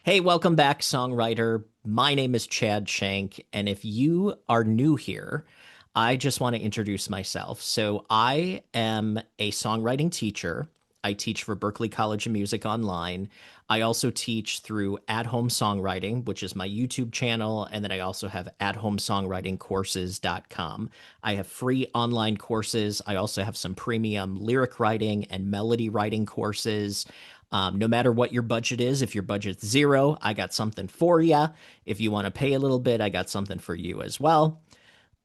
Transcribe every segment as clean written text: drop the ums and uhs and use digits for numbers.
Hey, welcome back, Songwriter. My name is Chad Shank, and if you are new here, I just want to introduce myself. So, I am a songwriting teacher. I teach for Berklee College of Music online. I also teach through At Home Songwriting, which is my YouTube channel, and then I also have athomesongwritingcourses.com. I have free online courses. I also have some premium lyric writing and melody writing courses. No matter what your budget is, if your budget's zero, I got something for you. If you want to pay a little bit, I got something for you as well.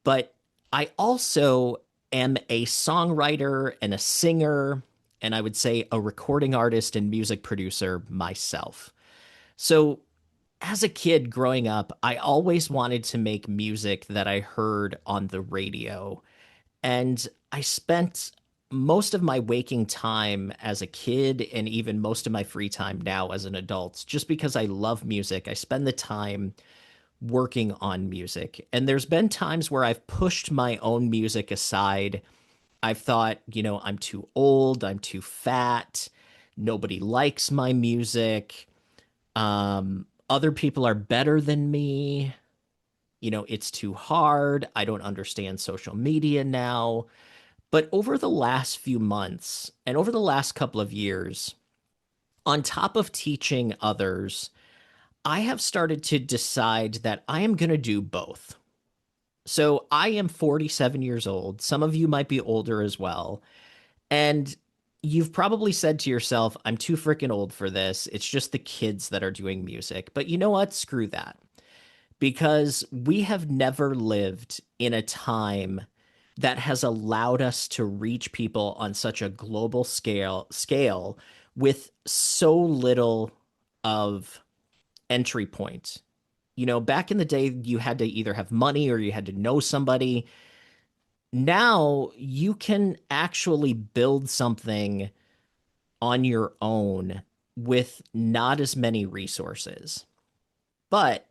But I also am a songwriter and a singer, and I would say a recording artist and music producer myself. So, as a kid growing up, I always wanted to make music that I heard on the radio. And I spent most of my waking time as a kid and even most of my free time now as an adult, just because I love music, I spend the time working on music. And there's been times where I've pushed my own music aside. I've thought, I'm too old, I'm too fat, nobody likes my music. Other people are better than me. It's too hard. I don't understand social media now. But over the last few months and over the last couple of years, on top of teaching others, I have started to decide that I am going to do both. So I am 47 years old. Some of you might be older as well. And you've probably said to yourself, I'm too freaking old for this. It's just the kids that are doing music. But you know what? Screw that. Because we have never lived in a time that has allowed us to reach people on such a global scale with so little of entry point. Back in the day, you had to either have money or you had to know somebody. Now you can actually build something on your own with not as many resources. But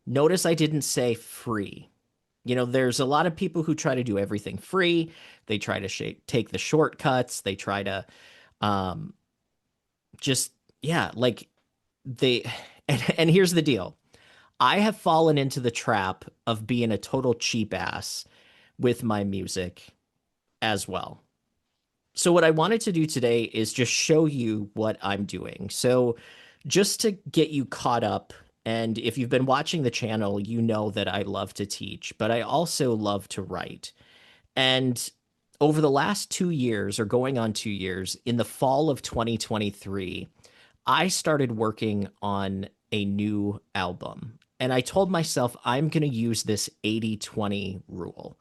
notice I didn't say free. There's a lot of people who try to do everything free. They try to take the shortcuts. They try to um, just, yeah, like they, and here's the deal. I have fallen into the trap of being a total cheap ass with my music as well. So, what I wanted to do today is just show you what I'm doing. So, just to get you caught up, and if you've been watching the channel, you know that I love to teach, but I also love to write. And over the last 2 years, or going on 2 years, in the fall of 2023, I started working on a new album. And I told myself I'm going to use this 80-20 rule.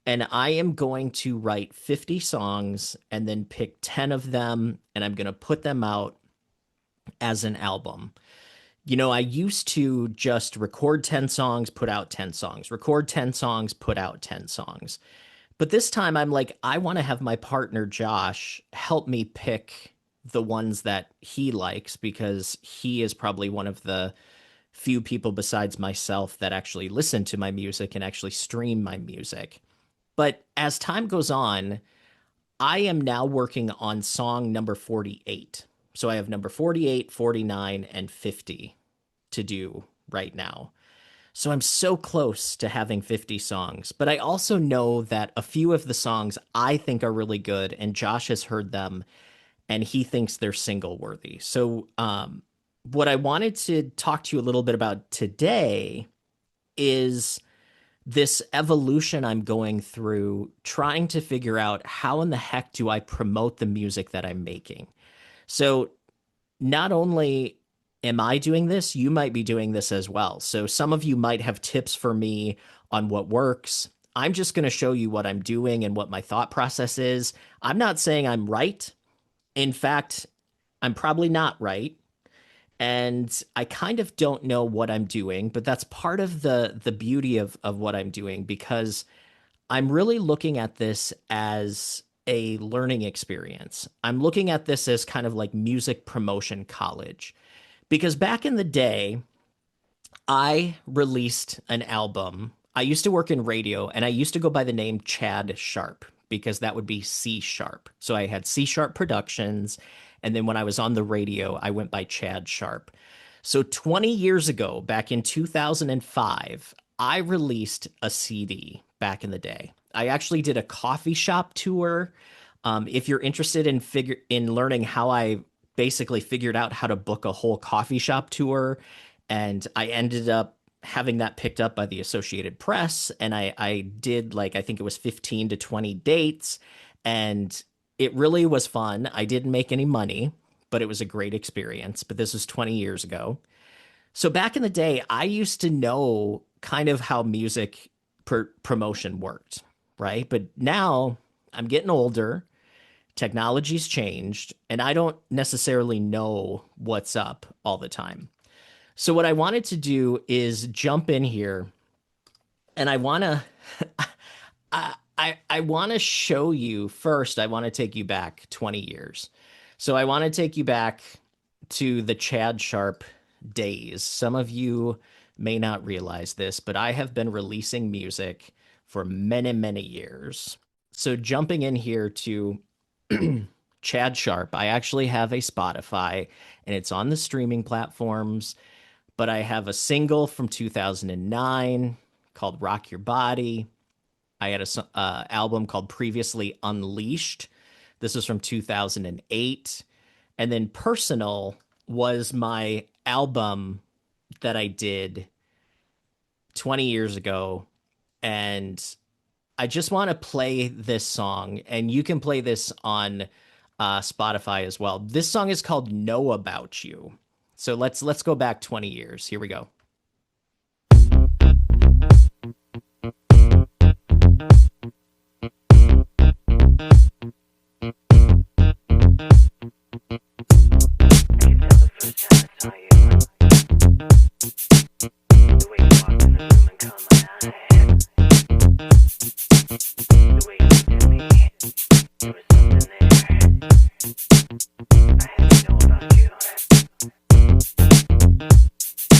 And I am going to write 50 songs and then pick 10 of them, and I'm going to put them out as an album. I used to just record 10 songs, put out 10 songs, record 10 songs, put out 10 songs. But this time I'm like, I want to have my partner Josh help me pick the ones that he likes because he is probably one of the few people besides myself that actually listen to my music and actually stream my music. But as time goes on, I am now working on song number 48. So I have number 48, 49, and 50 to do right now. So I'm so close to having 50 songs. But I also know that a few of the songs I think are really good, and Josh has heard them and he thinks they're single worthy. So, what I wanted to talk to you a little bit about today is this evolution I'm going through, trying to figure out how in the heck do I promote the music that I'm making. So, not only am I doing this, you might be doing this as well. So, some of you might have tips for me on what works. I'm just going to show you what I'm doing and what my thought process is. I'm not saying I'm right. In fact, I'm probably not right. And I kind of don't know what I'm doing, but that's part of the beauty of what I'm doing because I'm really looking at this as a learning experience. I'm looking at this as kind of like music promotion college. Because back in the day, I released an album. I used to work in radio and I used to go by the name Chad Sharp because that would be C Sharp. So I had C Sharp Productions. And then when I was on the radio, I went by Chad Sharp. So 20 years ago, back in 2005, I released a CD back in the day. I actually did a coffee shop tour. If you're interested in learning how I basically figured out how to book a whole coffee shop tour, and I ended up having that picked up by the Associated Press, and I did like I think it was 15 to 20 dates, and it really was fun. I didn't make any money, but it was a great experience. But this was 20 years ago. So back in the day, I used to know kind of how music promotion worked, right? But now I'm getting older, technology's changed, and I don't necessarily know what's up all the time. So what I wanted to do is jump in here and I want to I want to show you first. I want to take you back 20 years. So I want to take you back to the Chad Sharp days. Some of you may not realize this, but I have been releasing music for many, many years. So jumping in here to Chad Sharp, I actually have a Spotify and it's on the streaming platforms, but I have a single from 2009 called Rock Your Body. I had a album called Previously Unleashed. This was from 2008. And then Personal was my album that I did 20 years ago. And I just want to play this song, and you can play this on Spotify as well. This song is called Know About You. So let's go back 20 years. Here we go.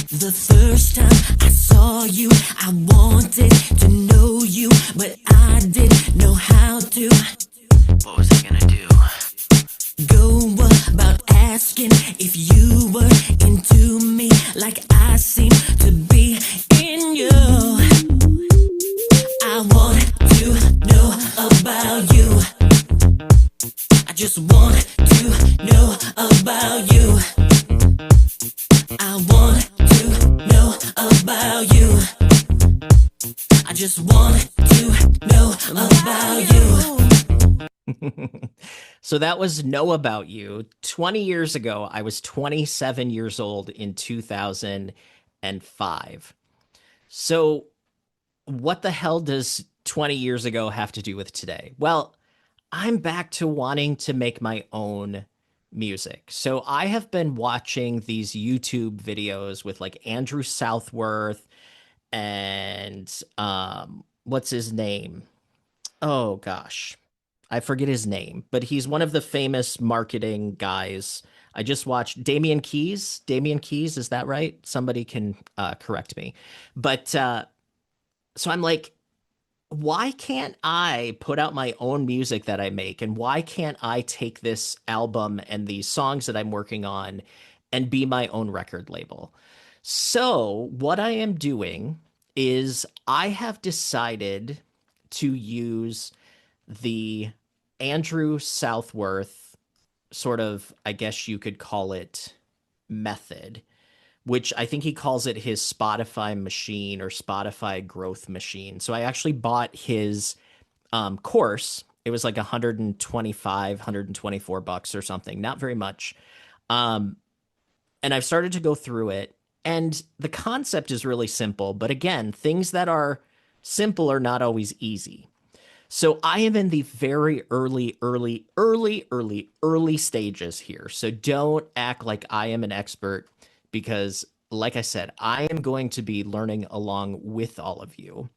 The first time I saw you, I wanted to know you, but I didn't know how to. What was I gonna do? Go about asking if you were into me, like I seem to be in you. I want to know about you. I just want to know about you. I want to know about you. I just want to know about you. So that was Know About You. 20 years ago, I was 27 years old in 2005. So what the hell does 20 years ago have to do with today? Well, I'm back to wanting to make my own music. So I have been watching these YouTube videos with like Andrew Southworth and what's his name? Oh gosh. I forget his name, but he's one of the famous marketing guys. I just watched Damian Keys. Damian Keys, is that right? Somebody can correct me. But so I'm like, why can't I put out my own music that I make? And why can't I take this album and these songs that I'm working on and be my own record label? So, what I am doing is I have decided to use the Andrew Southworth sort of, I guess you could call it, method, which I think he calls it his Spotify machine or Spotify growth machine. So I actually bought his course. It was like 125, 124 bucks or something, not very much. And I've started to go through it. And the concept is really simple. But again, things that are simple are not always easy. So I am in the very early stages here. So don't act like I am an expert because, like I said, I am going to be learning along with all of you.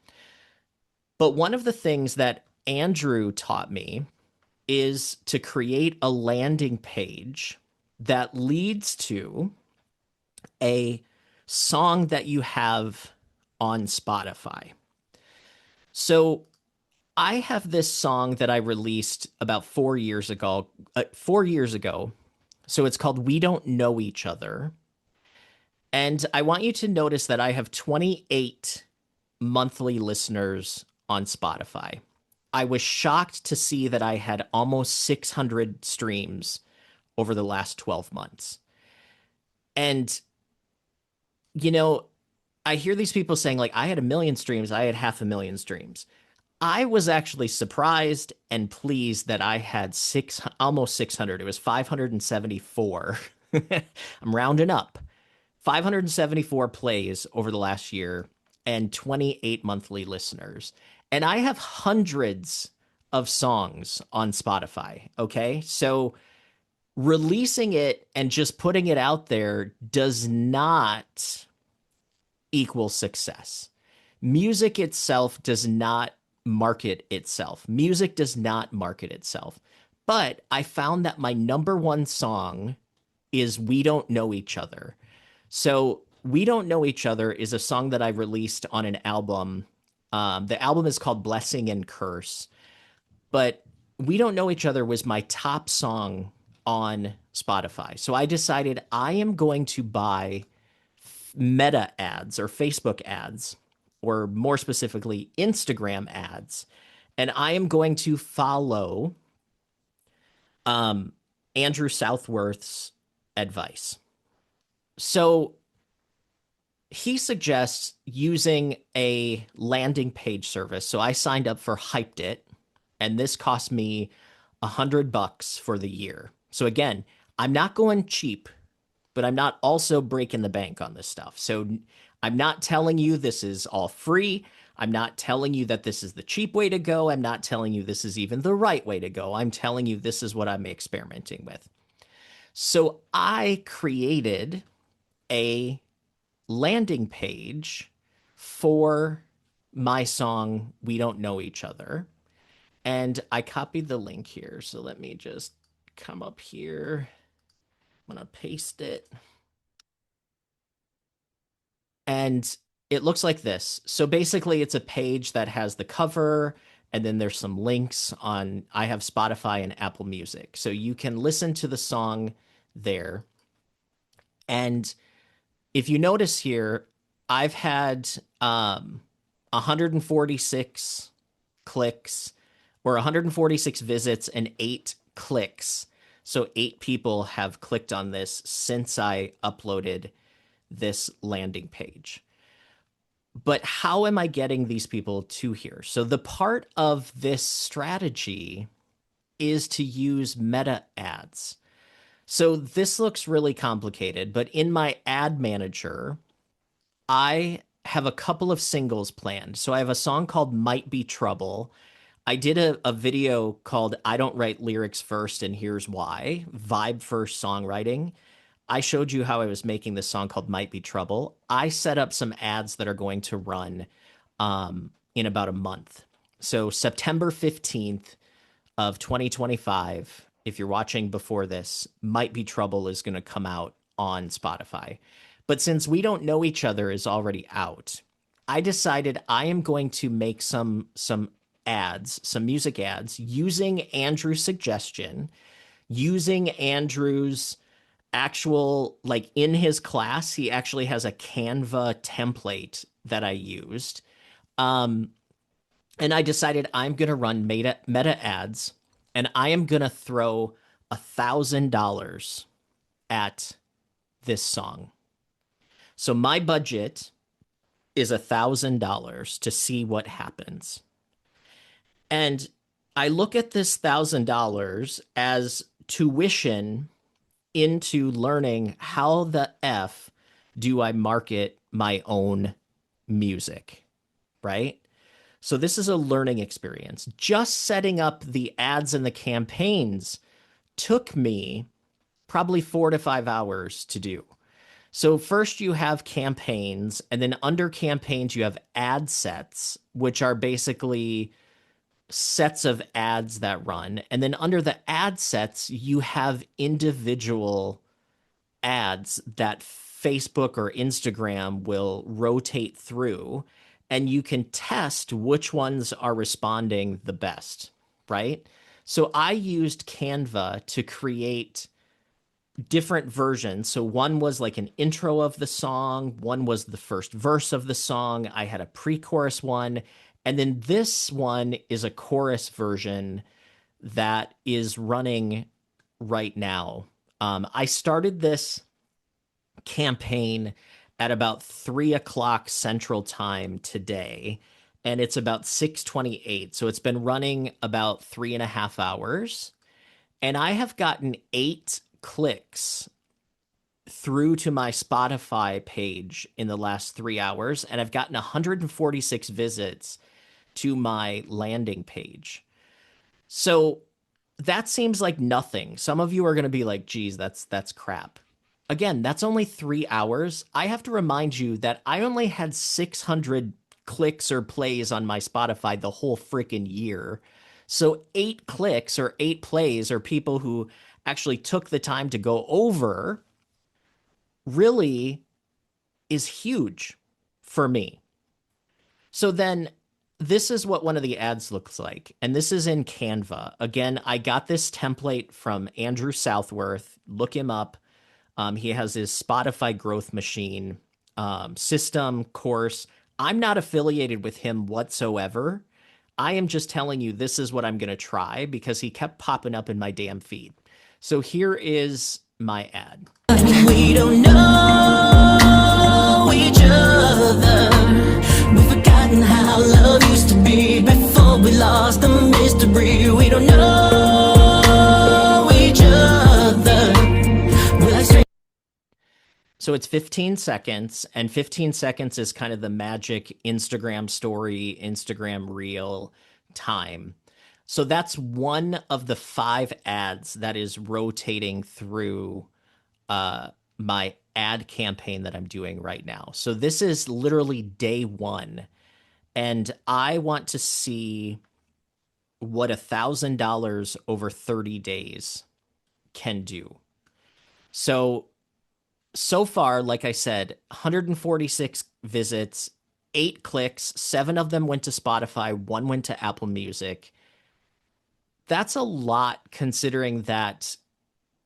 But one of the things that Andrew taught me is to create a landing page that leads to a song that you have on Spotify. So I have this song that I released about 4 years ago. So it's called We Don't Know Each Other. And I want you to notice that I have 28 monthly listeners on Spotify. I was shocked to see that I had almost 600 streams over the last 12 months. And, you know, I hear these people saying, like, I had a million streams, I had half a million streams. I was actually surprised and pleased that I had almost 600. It was 574. I'm rounding up. 574 plays over the last year and 28 monthly listeners. And I have hundreds of songs on Spotify. Okay. So releasing it and just putting it out there does not equal success. Music itself does not market itself. Music does not market itself. But I found that my number one song is We Don't Know Each Other. So, We Don't Know Each Other is a song that I released on an album. The album is called Blessing and Curse, but We Don't Know Each Other was my top song on Spotify. So I decided I am going to buy Meta ads or Facebook ads, or more specifically, Instagram ads. And I am going to follow um, Andrew Southworth's advice. So he suggests using a landing page service. So I signed up for Hyped It, and this cost me $100 for the year. So again, I'm not going cheap, but I'm not also breaking the bank on this stuff. So I'm not telling you this is all free. I'm not telling you that this is the cheap way to go. I'm not telling you this is even the right way to go. I'm telling you this is what I'm experimenting with. So I created a landing page for my song We Don't Know Each Other. And I copied the link here. So let me just come up here. I'm going to paste it. And it looks like this. So basically, it's a page that has the cover, and then there's some links on. I have Spotify and Apple Music. So you can listen to the song there. And if you notice here, I've had 146 clicks or 146 visits and 8 clicks. So 8 people have clicked on this since I uploaded this landing page. But how am I getting these people to here? So the part of this strategy is to use meta ads. So this looks really complicated, but in my ad manager, I have a couple of singles planned. So I have a song called Might Be Trouble. I did a video called I Don't Write Lyrics First and Here's Why, Vibe First Songwriting. I showed you how I was making this song called Might Be Trouble. I set up some ads that are going to run in about a month. So September 15th of 2025, if you're watching before this, Might Be Trouble is going to come out on Spotify. But since We Don't Know Each Other is already out, I decided I am going to make some ads, some music ads using Andrew's suggestion, using Andrew's actual, like in his class, he actually has a Canva template that I used. And I decided I'm going to run meta ads, and I am going to throw $1,000 at this song. So my budget is $1,000 to see what happens. And I look at this $1,000 as tuition into learning how the F do I market my own music, right? So this is a learning experience. Just setting up the ads and the campaigns took me probably 4 to 5 hours to do. So first you have campaigns, and then under campaigns you have ad sets, which are basically sets of ads that run. And then under the ad sets, you have individual ads that Facebook or Instagram will rotate through, and you can test which ones are responding the best, right? So I used Canva to create different versions. So one was like an intro of the song, one was the first verse of the song. I had a pre-chorus one, and then this one is a chorus version that is running right now. I started this campaign at about 3 o'clock Central Time today, and it's about 6:28. So it's been running about 3.5 hours, and I have gotten 8 clicks through to my Spotify page in the last 3 hours, and I've gotten 146 visits to my landing page. So that seems like nothing. Some of you are going to be like, geez, that's crap. Again, that's only 3 hours. I have to remind you that I only had 600 clicks or plays on my Spotify the whole freaking year. So 8 clicks or 8 plays are people who actually took the time to go over really is huge for me. So then this is what one of the ads looks like. And this is in Canva. Again, I got this template from Andrew Southworth. Look him up. He has his Spotify growth machine system course. I'm not affiliated with him whatsoever. I am just telling you this is what I'm going to try because he kept popping up in my damn feed. So here is my ad. We don't know each other. We've forgotten how love used to be before we lost the mystery. We don't know each other. We're like strangers. So it's 15 seconds, and 15 seconds is kind of the magic Instagram story, Instagram reel time. So that's one of the 5 ads that is rotating through my ad campaign that I'm doing right now. So this is literally day one, and I want to see what $1,000 over 30 days can do. So far, like I said, 146 visits, 8 clicks, 7 of them went to Spotify, 1 went to Apple Music. That's a lot considering that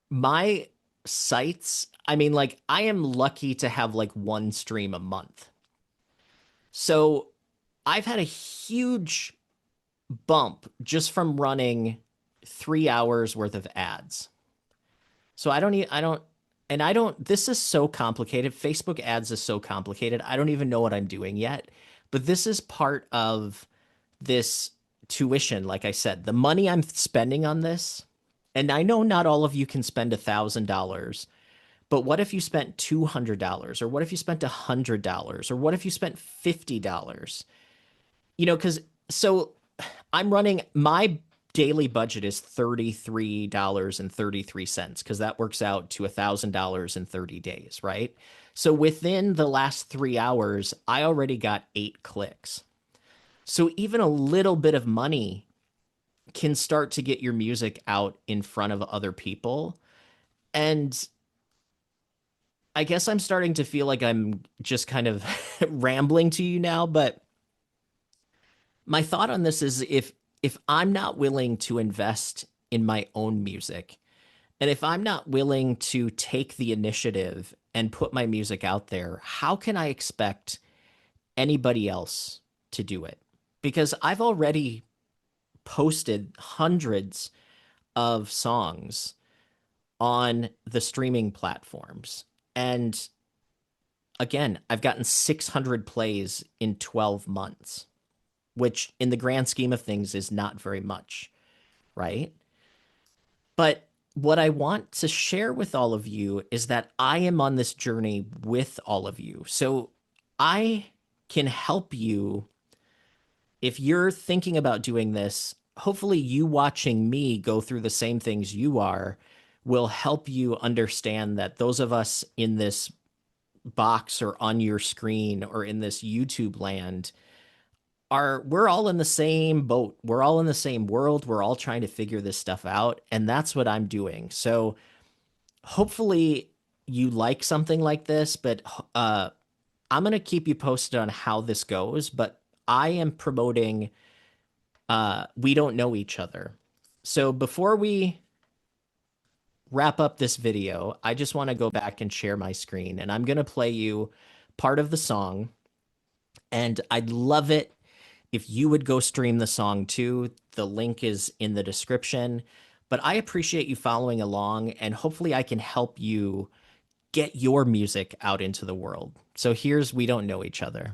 my sites, I mean, like, I am lucky to have like 1 stream a month. So I've had a huge bump just from running 3 hours worth of ads. So this is so complicated. Facebook ads is so complicated. I don't even know what I'm doing yet. But this is part of this tuition. Like I said, the money I'm spending on this, and I know not all of you can spend $1,000, but what if you spent $200? Or what if you spent $100? Or what if you spent $50? Because so I'm running my daily budget is $33.33 because that works out to $1,000 in 30 days, right? So within the last 3 hours, I already got 8 clicks. So even a little bit of money can start to get your music out in front of other people. And I guess I'm starting to feel like I'm just kind of rambling to you now, but my thought on this is if I'm not willing to invest in my own music, and if I'm not willing to take the initiative and put my music out there, how can I expect anybody else to do it? Because I've already posted hundreds of songs on the streaming platforms. And again, I've gotten 600 plays in 12 months, which in the grand scheme of things is not very much, right? But what I want to share with all of you is that I am on this journey with all of you. So I can help you if you're thinking about doing this. Hopefully, you watching me go through the same things you are will help you understand that those of us in this box or on your screen or in this YouTube land we're all in the same boat. We're all in the same world. We're all trying to figure this stuff out. And that's what I'm doing. So hopefully you like something like this, but I'm going to keep you posted on how this goes. But I am promoting We Don't Know Each Other. So before we wrap up this video, I just want to go back and share my screen, and I'm going to play you part of the song. And I'd love it if you would go stream the song too. The link is in the description. But I appreciate you following along, and hopefully I can help you get your music out into the world. So here's We Don't Know Each Other.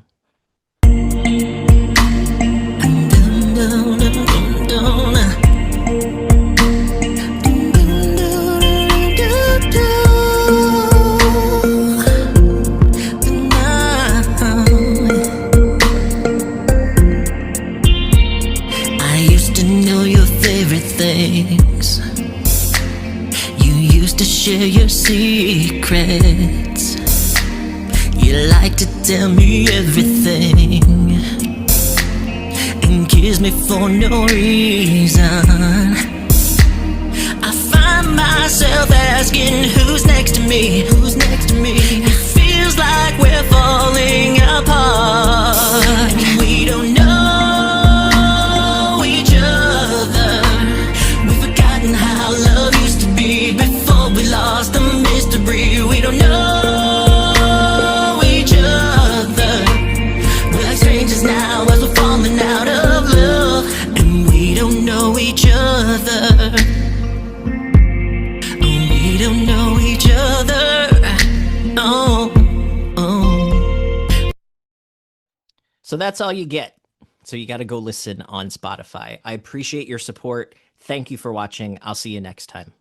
I used to know your favorite things. You used to share your secrets. You like to tell me everything and kiss me for no reason. I find myself asking who's next to me, who's next to me. It feels like we're falling apart. We don't know each other. We've forgotten how love used to be before we lost the mystery. We don't know each other. We're like strangers now as we're falling out of love, and we don't know each other. We don't know each other. Oh, oh. So that's all you get. So you got to go listen on Spotify. I appreciate your support. Thank you for watching. I'll see you next time.